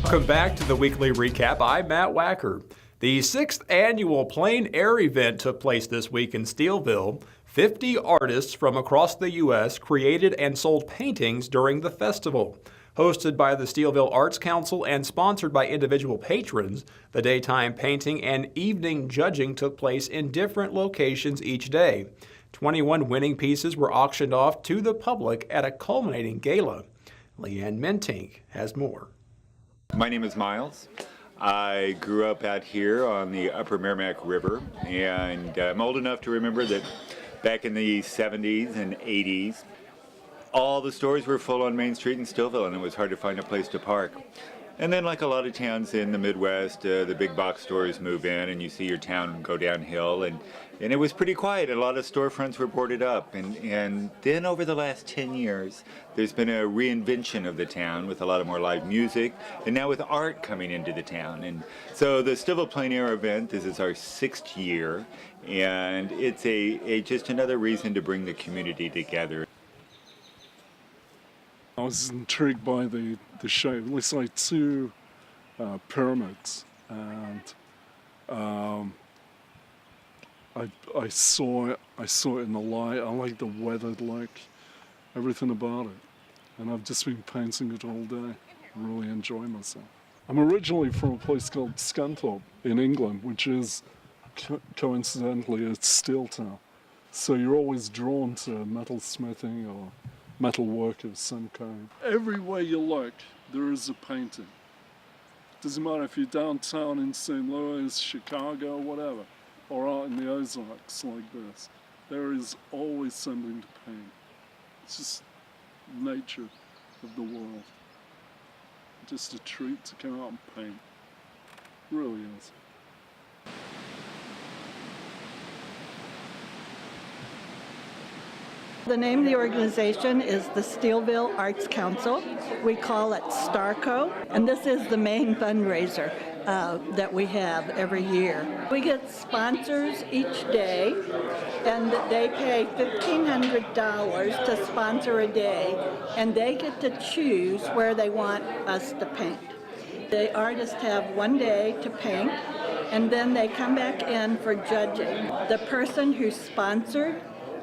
Welcome back to the weekly recap. I'm Matt Wacker. The 6th annual Plein Air event took place this week in Steelville. 50 artists from across the U.S. created and sold paintings during the festival. Hosted by the Steelville Arts Council and sponsored by individual patrons, the daytime painting and evening judging took place in different locations each day. 21 winning pieces were auctioned off to the public at a culminating gala. Leanne Mentink has more. My name is Miles. I grew up out here on the Upper Merrimack River, and I'm old enough to remember that back in the 70s and 80s, all the stores were full on Main Street in Steelville, and it was hard to find a place to park. And then, like a lot of towns in the Midwest, the big box stores move in, and you see your town go downhill, and it was pretty quiet. A lot of storefronts were boarded up, and then over the last 10 years, there's been a reinvention of the town with a lot of more live music, and now with art coming into the town. And so the Steelville Plein Air event, this is our 6th year, and it's just another reason to bring the community together. I was intrigued by the shape. It looks like two pyramids, and I saw it in the light. I like the weathered look, everything about it, and I've just been painting it all day. I really enjoy myself. I'm originally from a place called Scunthorpe in England, which is coincidentally a steel town. So you're always drawn to metal smithing or metal work of some kind. Everywhere you look, there is a painting. Doesn't matter if you're downtown in St. Louis, Chicago, whatever, or out in the Ozarks like this. There is always something to paint. It's just nature of the world. Just a treat to come out and paint. It really is. The name of the organization is the Steelville Arts Council. We call it STARCO, and this is the main fundraiser that we have every year. We get sponsors each day, and they pay $1,500 to sponsor a day, and they get to choose where they want us to paint. The artists have one day to paint, and then they come back in for judging. The person who sponsored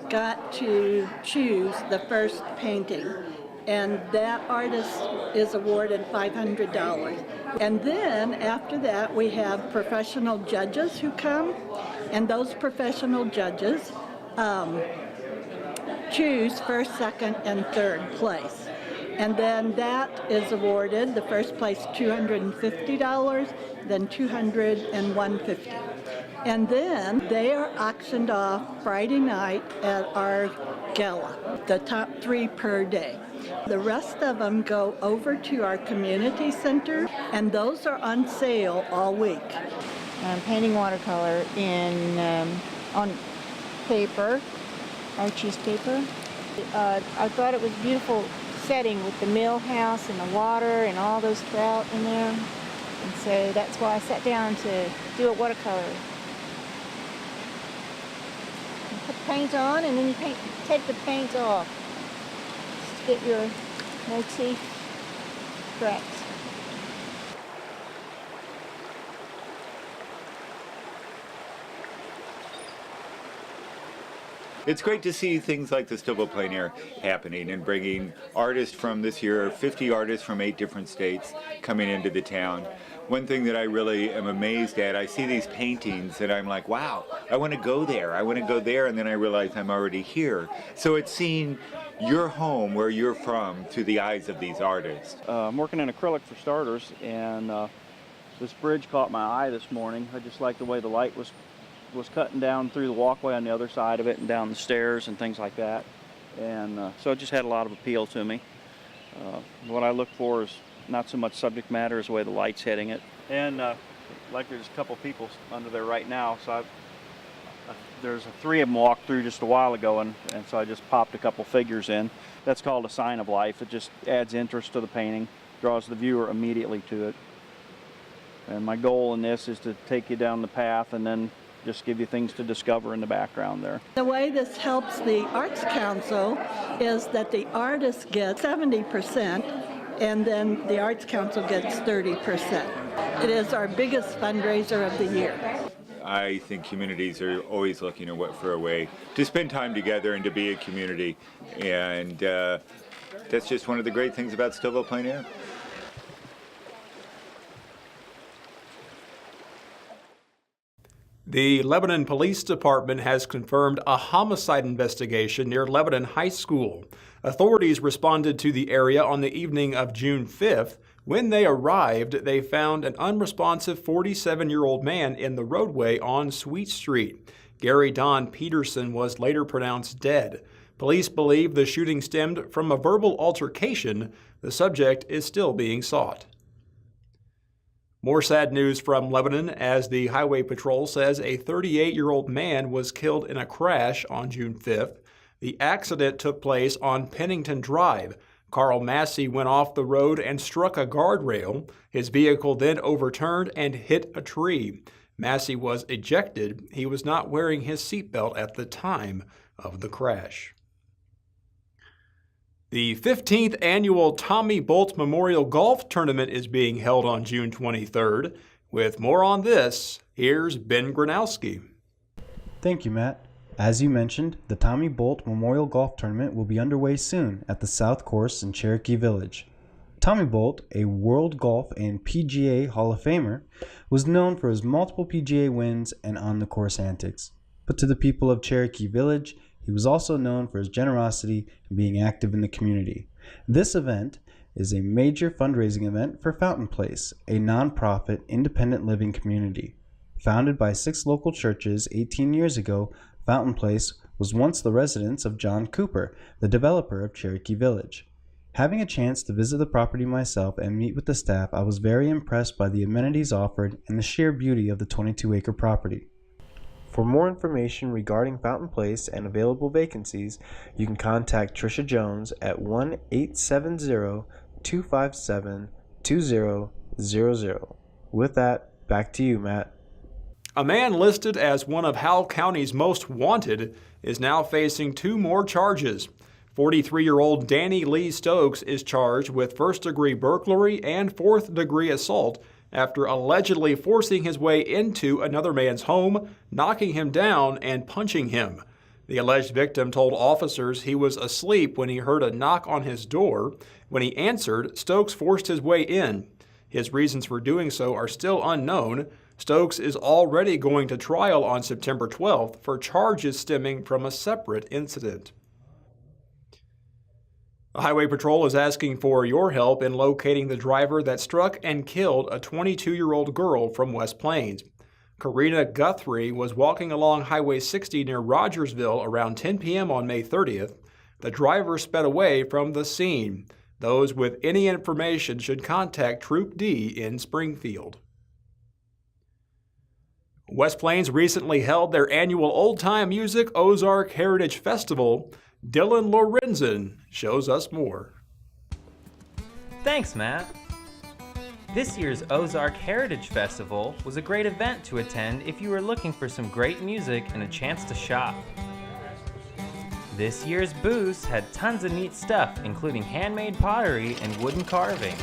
got to choose the first painting, and that artist is awarded $500. And then after that we have professional judges who come, and those professional judges choose first, second, and third place. And then that is awarded, the first place $250, then $200, and $150. And then they are auctioned off Friday night at our gala, the top 3 per day. The rest of them go over to our community center, and those are on sale all week. I'm painting watercolor on paper, Archie's paper. I thought it was a beautiful setting with the mill house and the water and all those trout in there. And so that's why I sat down to do a watercolor. You put the paint on, and then you take the paint off to get your motif correct. It's great to see things like the Steelville Plein Air happening and bringing artists from this year, 50 artists from 8 different states coming into the town. One thing that I really am amazed at, I see these paintings and I'm like, wow, I want to go there, and then I realize I'm already here. So it's seeing your home, where you're from, through the eyes of these artists. I'm working in acrylic for starters, and this bridge caught my eye this morning. I just like the way the light was cutting down through the walkway on the other side of it and down the stairs and things like that. And so it just had a lot of appeal to me. What I look for is not so much subject matter as the way the light's hitting it. And like there's a couple people under there right now, so there's 3 of them walked through just a while ago, and so I just popped a couple figures in. That's called a sign of life. It just adds interest to the painting, draws the viewer immediately to it. And my goal in this is to take you down the path and then just give you things to discover in the background there. The way this helps the Arts Council is that the artists get 70%, and then the Arts Council gets 30%. It is our biggest fundraiser of the year. I think communities are always looking for a way to spend time together and to be a community, and that's just one of the great things about Stillville Plein Air. The Lebanon Police Department has confirmed a homicide investigation near Lebanon High School. Authorities responded to the area on the evening of June 5th. When they arrived, they found an unresponsive 47-year-old man in the roadway on Sweet Street. Gary Don Peterson was later pronounced dead. Police believe the shooting stemmed from a verbal altercation. The subject is still being sought. More sad news from Lebanon as the Highway Patrol says a 38-year-old man was killed in a crash on June 5th. The accident took place on Pennington Drive. Carl Massey went off the road and struck a guardrail. His vehicle then overturned and hit a tree. Massey was ejected. He was not wearing his seatbelt at the time of the crash. The 15th annual Tommy Bolt Memorial Golf Tournament is being held on June 23rd. With more on this, here's Ben Gronowski. Thank you, Matt. As you mentioned, the Tommy Bolt Memorial Golf Tournament will be underway soon at the South Course in Cherokee Village. Tommy Bolt, a World Golf and PGA Hall of Famer, was known for his multiple PGA wins and on-the-course antics. But to the people of Cherokee Village, he was also known for his generosity and being active in the community. This event is a major fundraising event for Fountain Place, a nonprofit independent living community. Founded by 6 local churches 18 years ago, Fountain Place was once the residence of John Cooper, the developer of Cherokee Village. Having a chance to visit the property myself and meet with the staff, I was very impressed by the amenities offered and the sheer beauty of the 22-acre property. For more information regarding Fountain Place and available vacancies, you can contact Tricia Jones at 1-870-257-2000. With that, back to you, Matt. A man listed as one of Howell County's most wanted is now facing 2 more charges. 43-year-old Danny Lee Stokes is charged with first-degree burglary and fourth-degree assault after allegedly forcing his way into another man's home, knocking him down, and punching him. The alleged victim told officers he was asleep when he heard a knock on his door. When he answered, Stokes forced his way in. His reasons for doing so are still unknown. Stokes is already going to trial on September 12th for charges stemming from a separate incident. The Highway Patrol is asking for your help in locating the driver that struck and killed a 22-year-old girl from West Plains. Karina Guthrie was walking along Highway 60 near Rogersville around 10 p.m. on May 30th. The driver sped away from the scene. Those with any information should contact Troop D in Springfield. West Plains recently held their annual Old Time Music Ozark Heritage Festival. Dylan Lorenzen shows us more. Thanks, Matt. This year's Ozark Heritage Festival was a great event to attend if you were looking for some great music and a chance to shop. This year's booths had tons of neat stuff, including handmade pottery and wooden carving.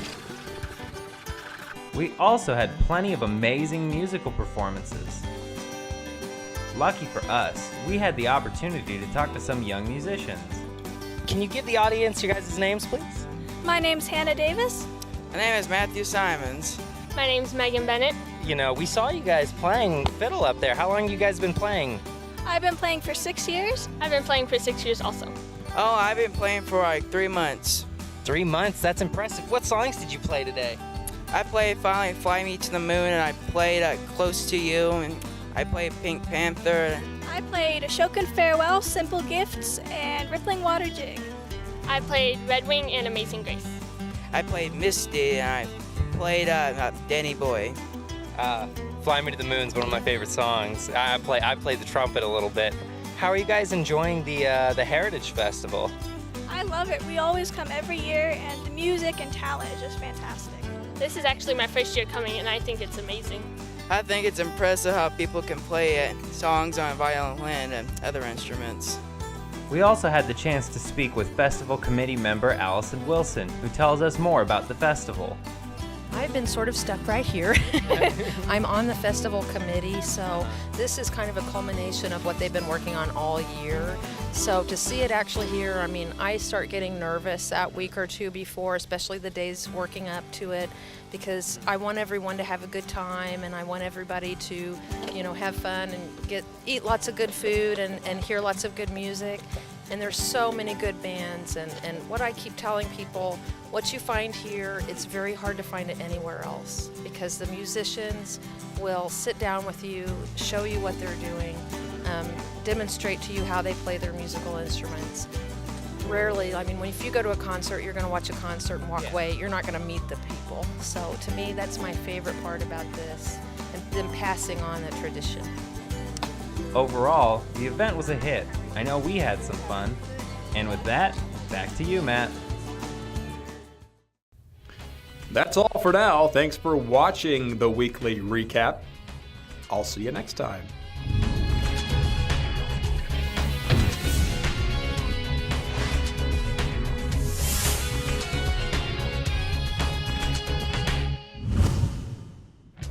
We also had plenty of amazing musical performances. Lucky for us, we had the opportunity to talk to some young musicians. Can you give the audience your guys' names, please? My name's Hannah Davis. My name is Matthew Simons. My name's Megan Bennett. You know, we saw you guys playing fiddle up there. How long you guys been playing? I've been playing for 6 years. I've been playing for 6 years also. Oh, I've been playing for like 3 months. 3 months? That's impressive. What songs did you play today? I played Finally Fly Me to the Moon, and I played Close to You, and I played Pink Panther. I played Ashokan Farewell, Simple Gifts, and Rippling Water Jig. I played Red Wing and Amazing Grace. I played Misty, and I played Danny Boy. Fly Me to the Moon's one of my favorite songs. I played the trumpet a little bit. How are you guys enjoying the Heritage Festival? I love it. We always come every year, and the music and talent is just fantastic. This is actually my first year coming, and I think it's amazing. I think it's impressive how people can play songs on violin and other instruments. We also had the chance to speak with festival committee member Allison Wilson, who tells us more about the festival. I've been sort of stuck right here. I'm on the festival committee, so this is kind of a culmination of what they've been working on all year. So to see it actually here, I mean, I start getting nervous that week or two before, especially the days working up to it, because I want everyone to have a good time, and I want everybody to, have fun and eat lots of good food and hear lots of good music. And there's so many good bands, and what I keep telling people, what you find here, it's very hard to find it anywhere else, because the musicians will sit down with you, show you what they're doing, demonstrate to you how they play their musical instruments. Rarely, I mean, if you go to a concert, you're going to watch a concert and walk away. You're not going to meet the people. So to me, that's my favorite part about this, and them passing on the tradition. Overall, the event was a hit. I know we had some fun. And with that, back to you, Matt. That's all for now. Thanks for watching the weekly recap. I'll see you next time.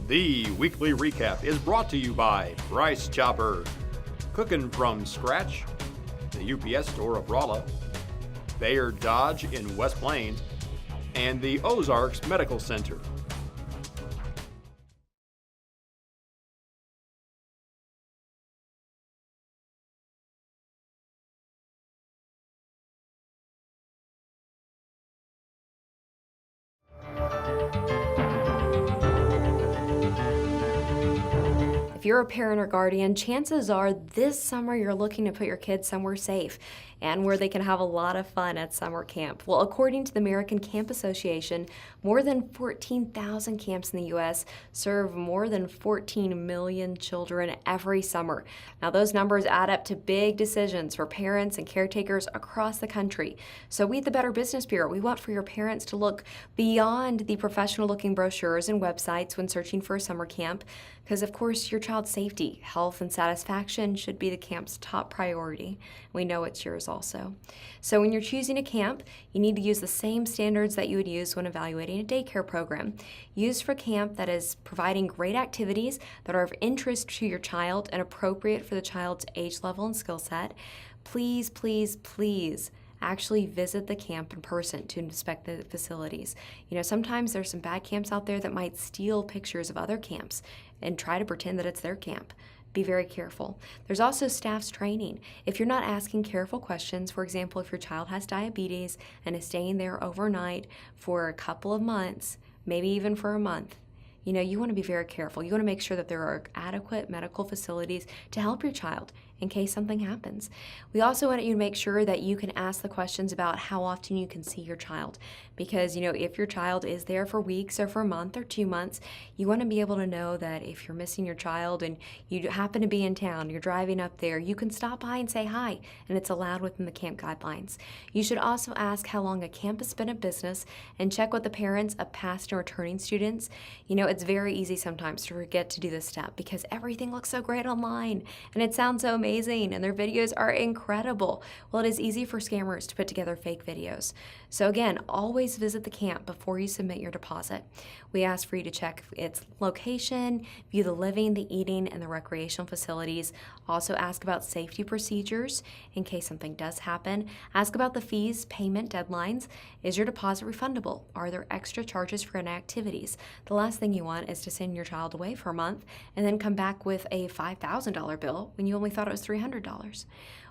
The weekly recap is brought to you by Rice Chopper, cooking from scratch, the UPS store of Rolla, Bayard Dodge in West Plains, and the Ozarks Medical Center. If you're a parent or guardian, chances are this summer you're looking to put your kids somewhere safe and where they can have a lot of fun at summer camp. Well, according to the American Camp Association, more than 14,000 camps in the U.S. serve more than 14 million children every summer. Now, those numbers add up to big decisions for parents and caretakers across the country. So we at the Better Business Bureau, we want for your parents to look beyond the professional-looking brochures and websites when searching for a summer camp, because of course your child's safety, health, and satisfaction should be the camp's top priority. We know it's yours also. So when you're choosing a camp, you need to use the same standards that you would use when evaluating a daycare program. Use for camp that is providing great activities that are of interest to your child and appropriate for the child's age level and skill set. Please, please, please actually visit the camp in person to inspect the facilities. Sometimes there's some bad camps out there that might steal pictures of other camps and try to pretend that it's their camp. Be very careful. There's also staff's training. If you're not asking careful questions, for example, if your child has diabetes and is staying there overnight for a couple of months, maybe even for a month, you want to be very careful. You want to make sure that there are adequate medical facilities to help your child in case something happens. We also want you to make sure that you can ask the questions about how often you can see your child. Because, if your child is there for weeks or for a month or 2 months, you want to be able to know that if you're missing your child and you happen to be in town, you're driving up there, you can stop by and say hi, and it's allowed within the camp guidelines. You should also ask how long a camp has been in business and check with the parents of past and returning students. It's very easy sometimes to forget to do this step because everything looks so great online and it sounds so amazing and their videos are incredible. Well, it is easy for scammers to put together fake videos. So again, always visit the camp before you submit your deposit. We ask for you to check its location, view the living, the eating, and the recreational facilities. Also ask about safety procedures in case something does happen. Ask about the fees, payment deadlines. Is your deposit refundable? Are there extra charges for inactivities? The last thing you want is to send your child away for a month and then come back with a $5,000 bill when you only thought it was $300.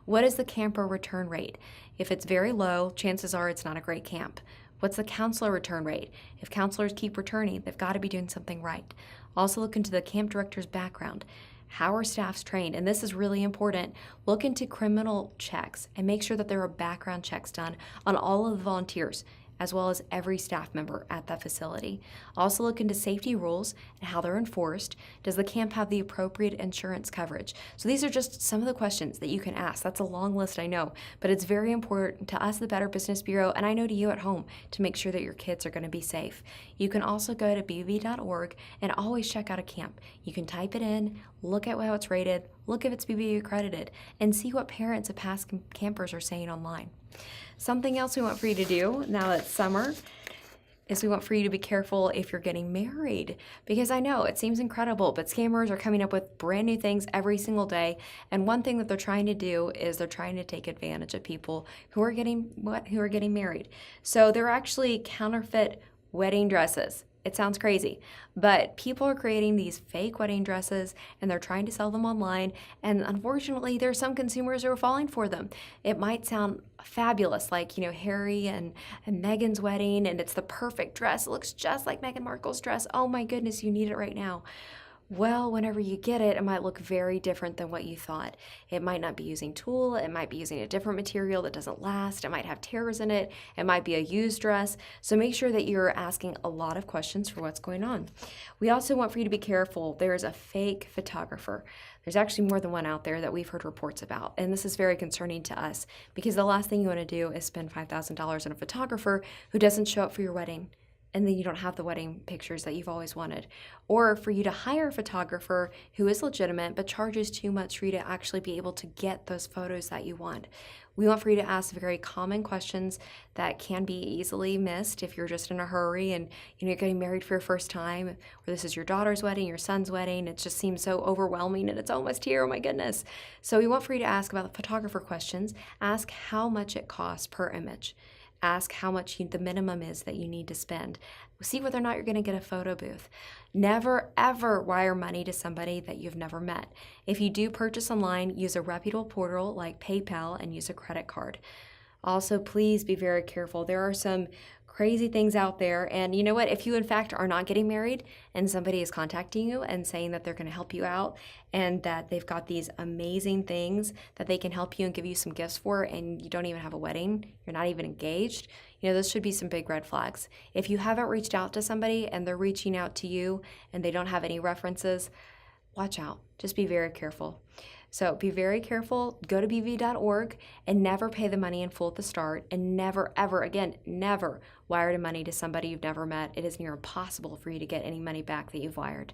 What is the camper return rate? If it's very low, chances are it's not a great camp. What's the counselor return rate? If counselors keep returning, they've got to be doing something right. Also look into the camp director's background. How are staffs trained? And this is really important. Look into criminal checks and make sure that there are background checks done on all of the volunteers, as well as every staff member at that facility. Also look into safety rules and how they're enforced. Does the camp have the appropriate insurance coverage? So these are just some of the questions that you can ask. That's a long list, I know, but it's very important to us, the Better Business Bureau, and I know to you at home, to make sure that your kids are going to be safe. You can also go to bv.org and always check out a camp. You can type it in, look at how it's rated, look if it's BBB accredited, and see what parents of past campers are saying online. Something else we want for you to do now that it's summer is we want for you to be careful if you're getting married, because I know it seems incredible, but scammers are coming up with brand new things every single day. And one thing that they're trying to do is they're trying to take advantage of people who are getting married. So they're actually counterfeit wedding dresses. It sounds crazy, but people are creating these fake wedding dresses and they're trying to sell them online. And unfortunately, there are some consumers who are falling for them. It might sound fabulous, like, Harry and Meghan's wedding, and it's the perfect dress. It looks just like Meghan Markle's dress. Oh my goodness, you need it right now. Well, whenever you get it, it might look very different than what you thought. It might not be using tulle, it might be using a different material that doesn't last, it might have tears in it, it might be a used dress. So make sure that you're asking a lot of questions for what's going on. We also want for you to be careful. There's a fake photographer. There's actually more than one out there that we've heard reports about, and this is very concerning to us because the last thing you want to do is spend $5,000 on a photographer who doesn't show up for your wedding, and then you don't have the wedding pictures that you've always wanted. Or for you to hire a photographer who is legitimate but charges too much for you to actually be able to get those photos that you want. We want for you to ask very common questions that can be easily missed if you're just in a hurry and you're getting married for your first time, or this is your daughter's wedding, your son's wedding. It just seems so overwhelming and it's almost here, oh my goodness. So we want for you to ask about the photographer questions. Ask how much it costs per image. Ask how much the minimum is that you need to spend. See whether or not you're going to get a photo booth. Never, ever wire money to somebody that you've never met. If you do purchase online, use a reputable portal like PayPal and use a credit card. Also, please be very careful. There are some crazy things out there. And you know what? If you, in fact, are not getting married and somebody is contacting you and saying that they're going to help you out and that they've got these amazing things that they can help you and give you some gifts for, and you don't even have a wedding, you're not even engaged, those should be some big red flags. If you haven't reached out to somebody and they're reaching out to you and they don't have any references, watch out. Just be very careful. So be very careful, go to bv.org and never pay the money in full at the start, and never, ever, again, never wire the money to somebody you've never met. It is near impossible for you to get any money back that you've wired.